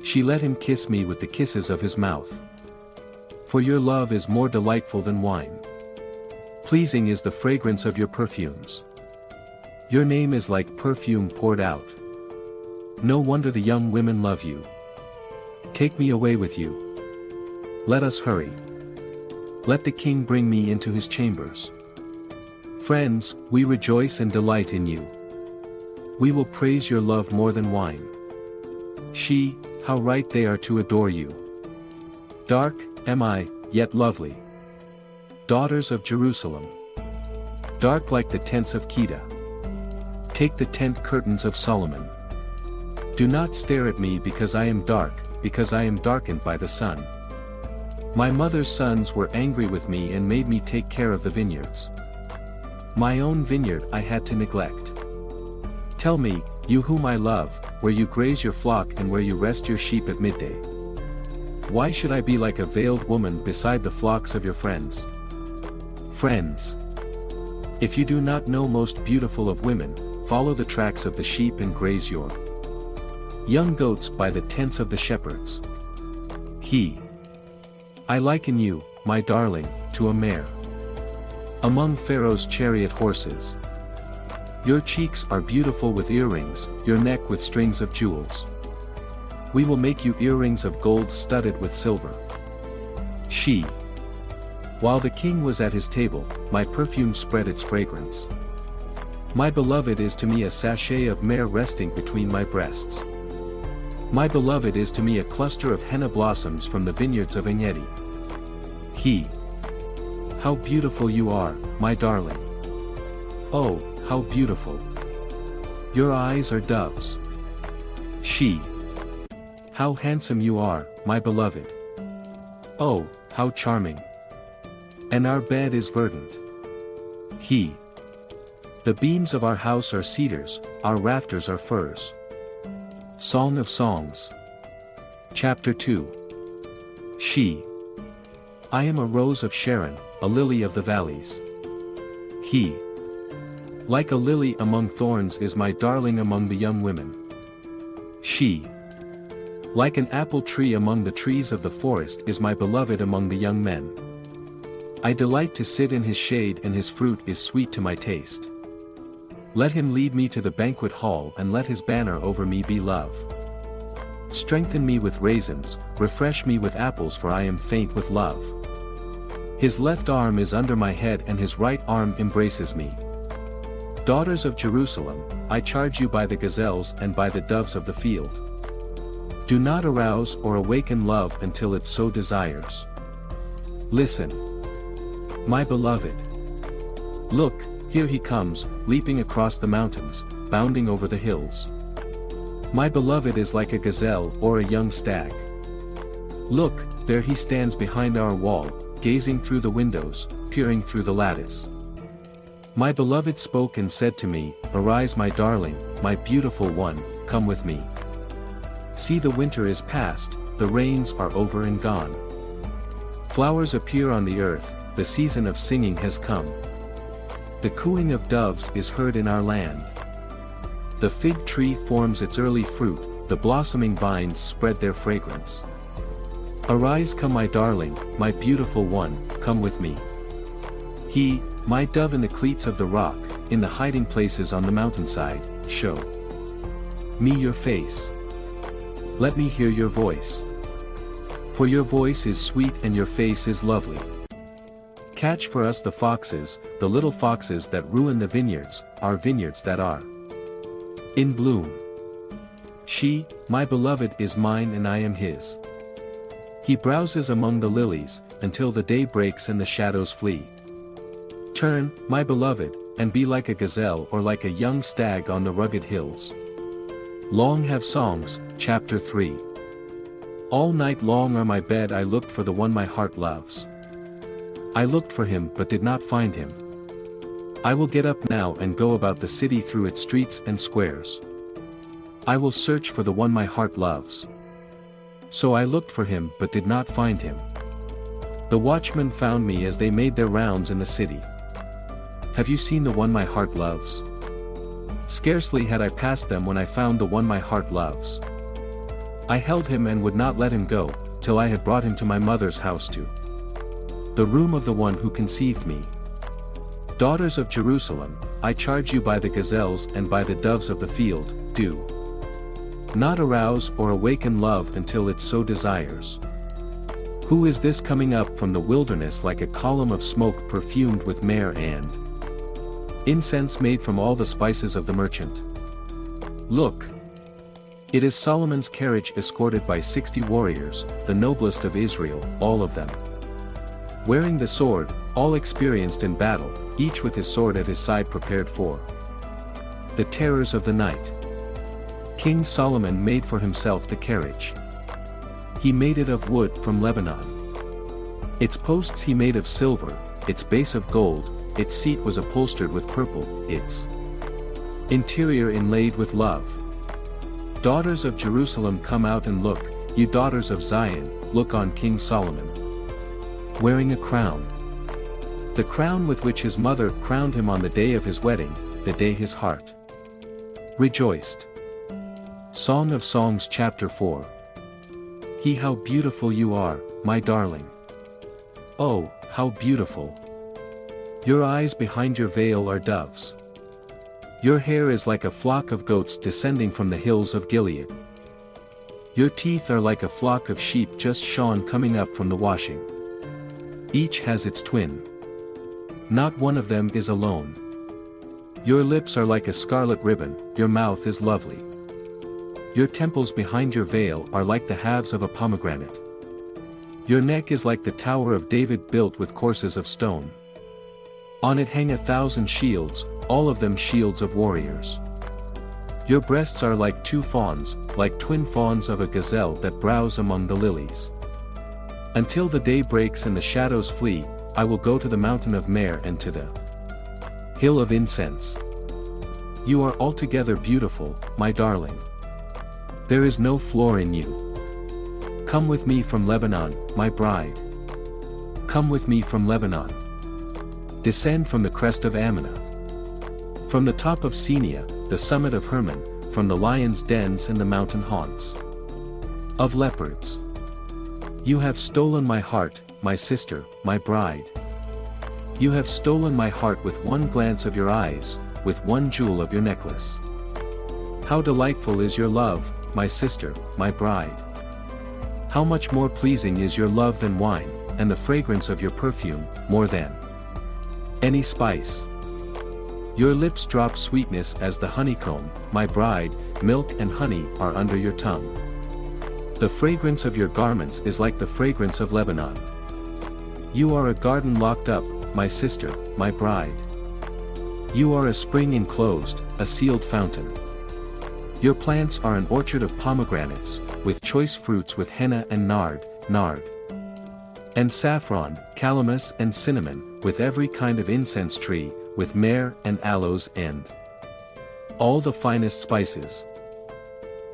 She let him kiss me with the kisses of his mouth. For your love is more delightful than wine. Pleasing is the fragrance of your perfumes. Your name is like perfume poured out. No wonder the young women love you. Take me away with you. Let us hurry. Let the king bring me into his chambers. Friends, we rejoice and delight in you. We will praise your love more than wine. She, how right they are to adore you. Dark, am I, yet lovely. Daughters of Jerusalem. Dark like the tents of Kedar. Take the tent curtains of Solomon. Do not stare at me because I am dark, because I am darkened by the sun. My mother's sons were angry with me and made me take care of the vineyards. My own vineyard I had to neglect. Tell me, you whom I love, where you graze your flock and where you rest your sheep at midday. Why should I be like a veiled woman beside the flocks of your friends? Friends, if you do not know most beautiful of women, follow the tracks of the sheep and graze your young goats by the tents of the shepherds. I liken you, my darling, to a mare among Pharaoh's chariot horses. Your cheeks are beautiful with earrings, your neck with strings of jewels. We will make you earrings of gold studded with silver. While the king was at his table, my perfume spread its fragrance. My beloved is to me a sachet of myrrh resting between my breasts. My beloved is to me a cluster of henna blossoms from the vineyards of Engedi. How beautiful you are, my darling. Oh, how beautiful. Your eyes are doves. How handsome you are, my beloved. Oh, how charming. And our bed is verdant. The beams of our house are cedars, our rafters are firs. Song of Songs. Chapter 2. I am a rose of Sharon, a lily of the valleys. Like a lily among thorns is my darling among the young women. Like an apple tree among the trees of the forest is my beloved among the young men. I delight to sit in his shade and his fruit is sweet to my taste. Let him lead me to the banquet hall and let his banner over me be love. Strengthen me with raisins, refresh me with apples for I am faint with love. His left arm is under my head and his right arm embraces me. Daughters of Jerusalem, I charge you by the gazelles and by the doves of the field. Do not arouse or awaken love until it so desires. Listen. My beloved. Look, here he comes, leaping across the mountains, bounding over the hills. My beloved is like a gazelle or a young stag. Look, there he stands behind our wall, gazing through the windows, peering through the lattice. My beloved spoke and said to me, Arise my darling, my beautiful one, come with me. See, the winter is past, the rains are over and gone. Flowers appear on the earth, the season of singing has come. The cooing of doves is heard in our land. The fig tree forms its early fruit, the blossoming vines spread their fragrance. Arise, come my darling, my beautiful one, come with me. My dove in the cleats of the rock, in the hiding places on the mountainside, show me your face. Let me hear your voice. For your voice is sweet and your face is lovely. Catch for us the foxes, the little foxes that ruin the vineyards, our vineyards that are in bloom. My beloved is mine and I am his. He browses among the lilies, until the day breaks and the shadows flee. Turn, my beloved, and be like a gazelle or like a young stag on the rugged hills. Long have songs, chapter 3. All night long on my bed I looked for the one my heart loves. I looked for him but did not find him. I will get up now and go about the city through its streets and squares. I will search for the one my heart loves. So I looked for him but did not find him. The watchmen found me as they made their rounds in the city. Have you seen the one my heart loves? Scarcely had I passed them when I found the one my heart loves. I held him and would not let him go, till I had brought him to my mother's house to the room of the one who conceived me. Daughters of Jerusalem, I charge you by the gazelles and by the doves of the field, do not arouse or awaken love until it so desires. Who is this coming up from the wilderness like a column of smoke perfumed with myrrh and incense made from all the spices of the merchant? Look! It is Solomon's carriage escorted by 60 warriors, the noblest of Israel, all of them wearing the sword, all experienced in battle, each with his sword at his side prepared for the terrors of the night. King Solomon made for himself the carriage. He made it of wood from Lebanon. Its posts he made of silver, its base of gold, its seat was upholstered with purple, its interior inlaid with love. Daughters of Jerusalem, come out and look, you daughters of Zion, look on King Solomon, wearing a crown. The crown with which his mother crowned him on the day of his wedding, the day his heart rejoiced. Song of Songs chapter 4. He, how beautiful you are, my darling. Oh, how beautiful. Your eyes behind your veil are doves. Your hair is like a flock of goats descending from the hills of Gilead. Your teeth are like a flock of sheep just shorn coming up from the washing. Each has its twin. Not one of them is alone. Your lips are like a scarlet ribbon, your mouth is lovely. Your temples behind your veil are like the halves of a pomegranate. Your neck is like the Tower of David built with courses of stone. On it hang 1,000 shields, all of them shields of warriors. Your breasts are like two fawns, like twin fawns of a gazelle that browse among the lilies. Until the day breaks and the shadows flee, I will go to the mountain of myrrh and to the hill of incense. You are altogether beautiful, my darling. There is no flaw in you. Come with me from Lebanon, my bride. Come with me from Lebanon. Descend from the crest of Ammon. From the top of Senia, the summit of Hermon, from the lions' dens and the mountain haunts of leopards. You have stolen my heart, my sister, my bride. You have stolen my heart with one glance of your eyes, with one jewel of your necklace. How delightful is your love, my sister, my bride. How much more pleasing is your love than wine, and the fragrance of your perfume, more than any spice. Your lips drop sweetness as the honeycomb, my bride, milk and honey are under your tongue. The fragrance of your garments is like the fragrance of Lebanon. You are a garden locked up, my sister, my bride. You are a spring enclosed, a sealed fountain. Your plants are an orchard of pomegranates, with choice fruits with henna and nard, and saffron, calamus and cinnamon, with every kind of incense tree, with myrrh and aloes and all the finest spices.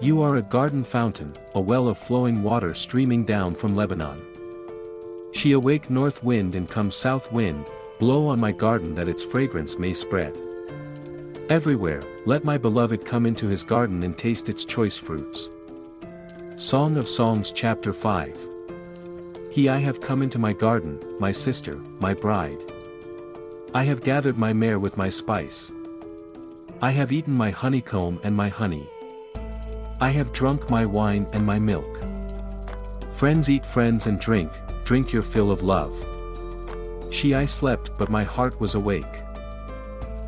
You are a garden fountain, a well of flowing water streaming down from Lebanon. She awake north wind and come south wind, blow on my garden that its fragrance may spread everywhere. Let my beloved come into his garden and taste its choice fruits. Song of Songs chapter 5. He, I have come into my garden, my sister, my bride. I have gathered my myrrh with my spice. I have eaten my honeycomb and my honey. I have drunk my wine and my milk. Friends eat friends and drink, drink your fill of love. She, I slept but my heart was awake.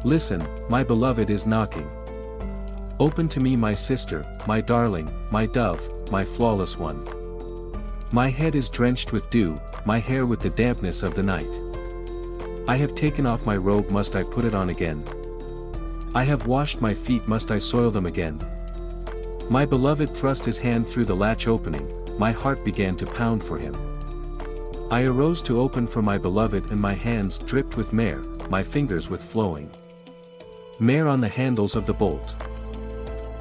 Listen, my beloved is knocking. Open to me, my sister, my darling, my dove, my flawless one. My head is drenched with dew, my hair with the dampness of the night. I have taken off my robe, must I put it on again? I have washed my feet, must I soil them again? My beloved thrust his hand through the latch opening, my heart began to pound for him. I arose to open for my beloved and my hands dripped with myrrh, my fingers with flowing myrrh on the handles of the bolt.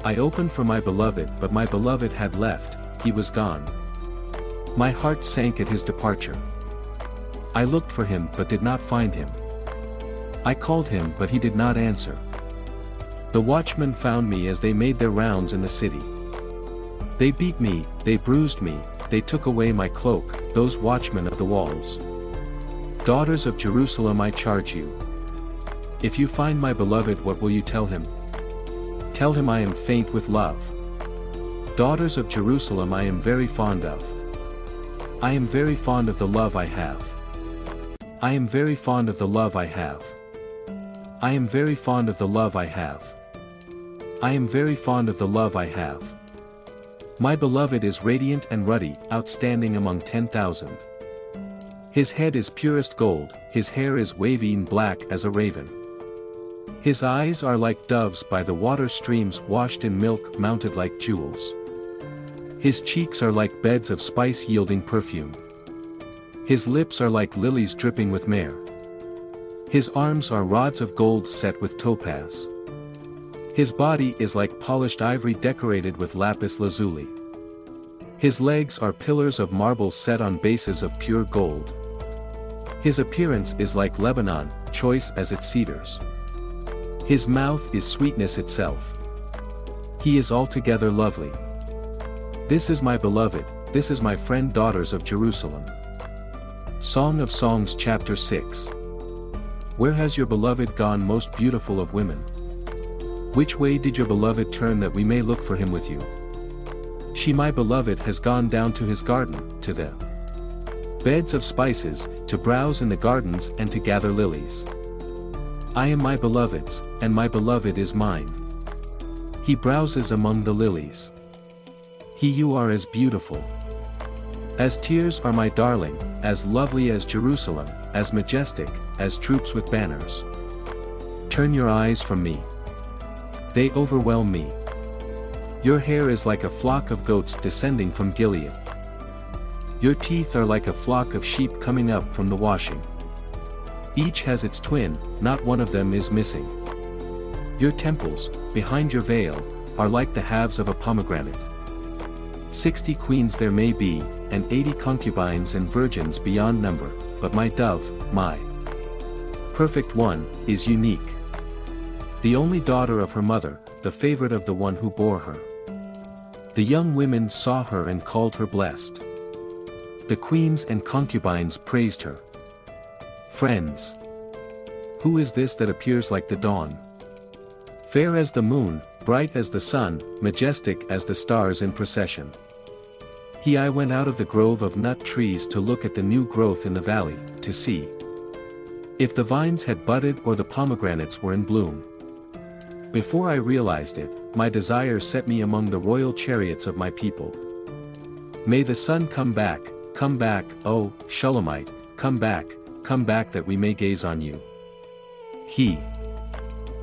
I opened for my beloved but my beloved had left, he was gone. My heart sank at his departure. I looked for him but did not find him. I called him but he did not answer. The watchmen found me as they made their rounds in the city. They beat me, they bruised me, they took away my cloak, those watchmen of the walls. Daughters of Jerusalem, I charge you. If you find my beloved, what will you tell him? Tell him I am faint with love. Daughters of Jerusalem, I am very fond of. I am very fond of the love I have. I am very fond of the love I have. I am very fond of the love I have. I am very fond of the love I have. My beloved is radiant and ruddy, outstanding among 10,000. His head is purest gold, his hair is wavy and black as a raven. His eyes are like doves by the water streams washed in milk mounted like jewels. His cheeks are like beds of spice-yielding perfume. His lips are like lilies dripping with myrrh. His arms are rods of gold set with topaz. His body is like polished ivory decorated with lapis lazuli. His legs are pillars of marble set on bases of pure gold. His appearance is like Lebanon, choice as its cedars. His mouth is sweetness itself. He is altogether lovely. This is my beloved, this is my friend, daughters of Jerusalem. Song of Songs chapter 6. Where has your beloved gone, most beautiful of women? Which way did your beloved turn that we may look for him with you? She, my beloved, has gone down to his garden, to the beds of spices, to browse in the gardens and to gather lilies. I am my beloved's, and my beloved is mine. He browses among the lilies. He, you are as beautiful as tears are my darling, as lovely as Jerusalem, as majestic, as troops with banners. Turn your eyes from me. They overwhelm me. Your hair is like a flock of goats descending from Gilead. Your teeth are like a flock of sheep coming up from the washing. Each has its twin, not one of them is missing. Your temples, behind your veil, are like the halves of a pomegranate. 60 queens there may be, and 80 concubines and virgins beyond number, but my dove, my perfect one, is unique. The only daughter of her mother, the favorite of the one who bore her. The young women saw her and called her blessed. The queens and concubines praised her. Friends. Who is this that appears like the dawn? Fair as the moon, bright as the sun, majestic as the stars in procession. I went out of the grove of nut trees to look at the new growth in the valley, to see if the vines had budded or the pomegranates were in bloom. Before I realized it, my desire set me among the royal chariots of my people. May the sun come back, O Shulamite, come back that we may gaze on you.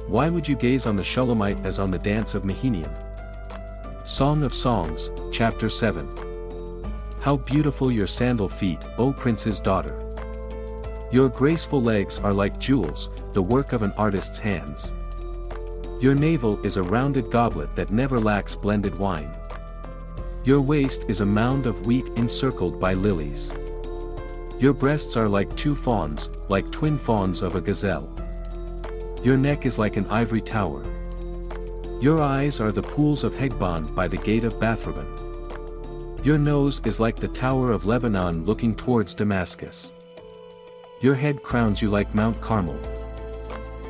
Why would you gaze on the Shulamite as on the dance of Mahenian? Song of Songs, chapter 7. How beautiful your sandal feet, O prince's daughter! Your graceful legs are like jewels, the work of an artist's hands. Your navel is a rounded goblet that never lacks blended wine. Your waist is a mound of wheat encircled by lilies. Your breasts are like two fawns, like twin fawns of a gazelle. Your neck is like an ivory tower. Your eyes are the pools of Hegbon by the gate of Bathraban. Your nose is like the tower of Lebanon looking towards Damascus. Your head crowns you like Mount Carmel.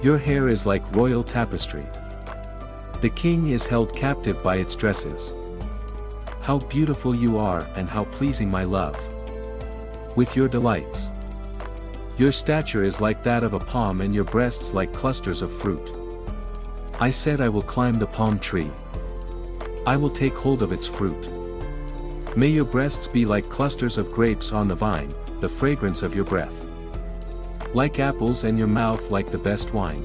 Your hair is like royal tapestry. The king is held captive by its dresses. How beautiful you are and how pleasing my love! With your delights. Your stature is like that of a palm and your breasts like clusters of fruit. I said I will climb the palm tree. I will take hold of its fruit. May your breasts be like clusters of grapes on the vine, the fragrance of your breath. Like apples and your mouth like the best wine.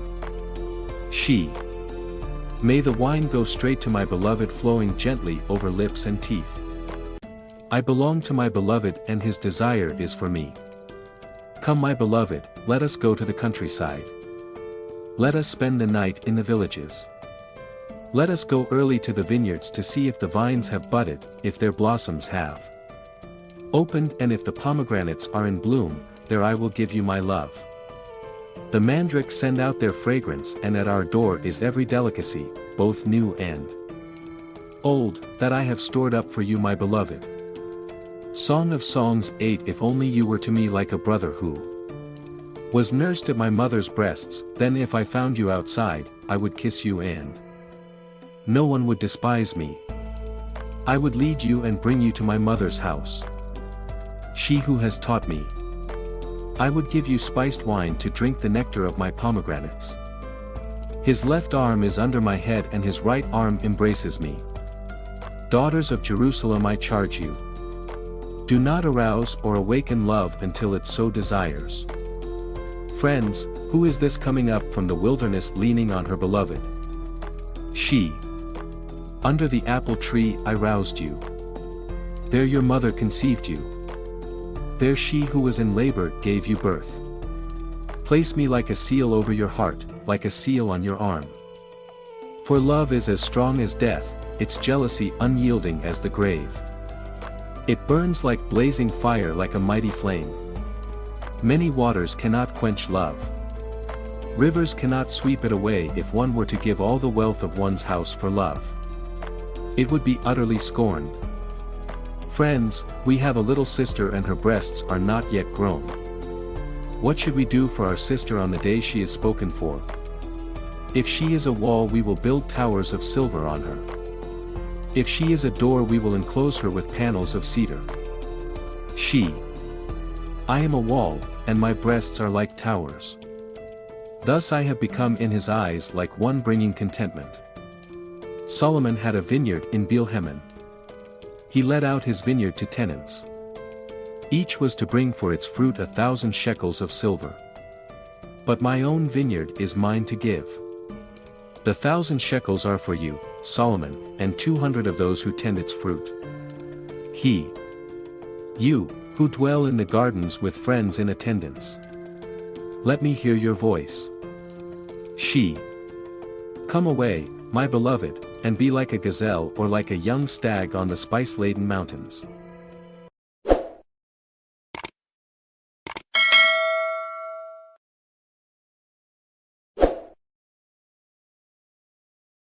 May the wine go straight to my beloved, flowing gently over lips and teeth. I belong to my beloved and his desire is for me. Come my beloved, let us go to the countryside. Let us spend the night in the villages. Let us go early to the vineyards to see if the vines have budded, if their blossoms have opened, and if the pomegranates are in bloom, there I will give you my love. The mandrakes send out their fragrance, and at our door is every delicacy, both new and Old, that I have stored up for you my beloved. Song of Songs 8. If only you were to me like a brother who was nursed at my mother's breasts, then if I found you outside, I would kiss you and no one would despise me. I would lead you and bring you to my mother's house. She who has taught me. I would give you spiced wine to drink the nectar of my pomegranates. His left arm is under my head and his right arm embraces me. Daughters of Jerusalem, I charge you. Do not arouse or awaken love until it so desires. Friends, who is this coming up from the wilderness leaning on her beloved? She. Under the apple tree I roused you. There your mother conceived you. There she who was in labor gave you birth. Place me like a seal over your heart, like a seal on your arm. For love is as strong as death, its jealousy unyielding as the grave. It burns like blazing fire, like a mighty flame. Many waters cannot quench love. Rivers cannot sweep it away. If one were to give all the wealth of one's house for love, it would be utterly scorned. Friends, we have a little sister and her breasts are not yet grown. What should we do for our sister on the day she is spoken for? If she is a wall, we will build towers of silver on her. If she is a door, we will enclose her with panels of cedar. She. I am a wall, and my breasts are like towers. Thus I have become in his eyes like one bringing contentment. Solomon had a vineyard in Bethlehem. He let out his vineyard to tenants. Each was to bring for its fruit 1,000 shekels of silver. But my own vineyard is mine to give. The 1,000 shekels are for you, Solomon, and 200 of those who tend its fruit. You, who dwell in the gardens with friends in attendance. Let me hear your voice. She. Come away, my beloved, and be like a gazelle or like a young stag on the spice-laden mountains.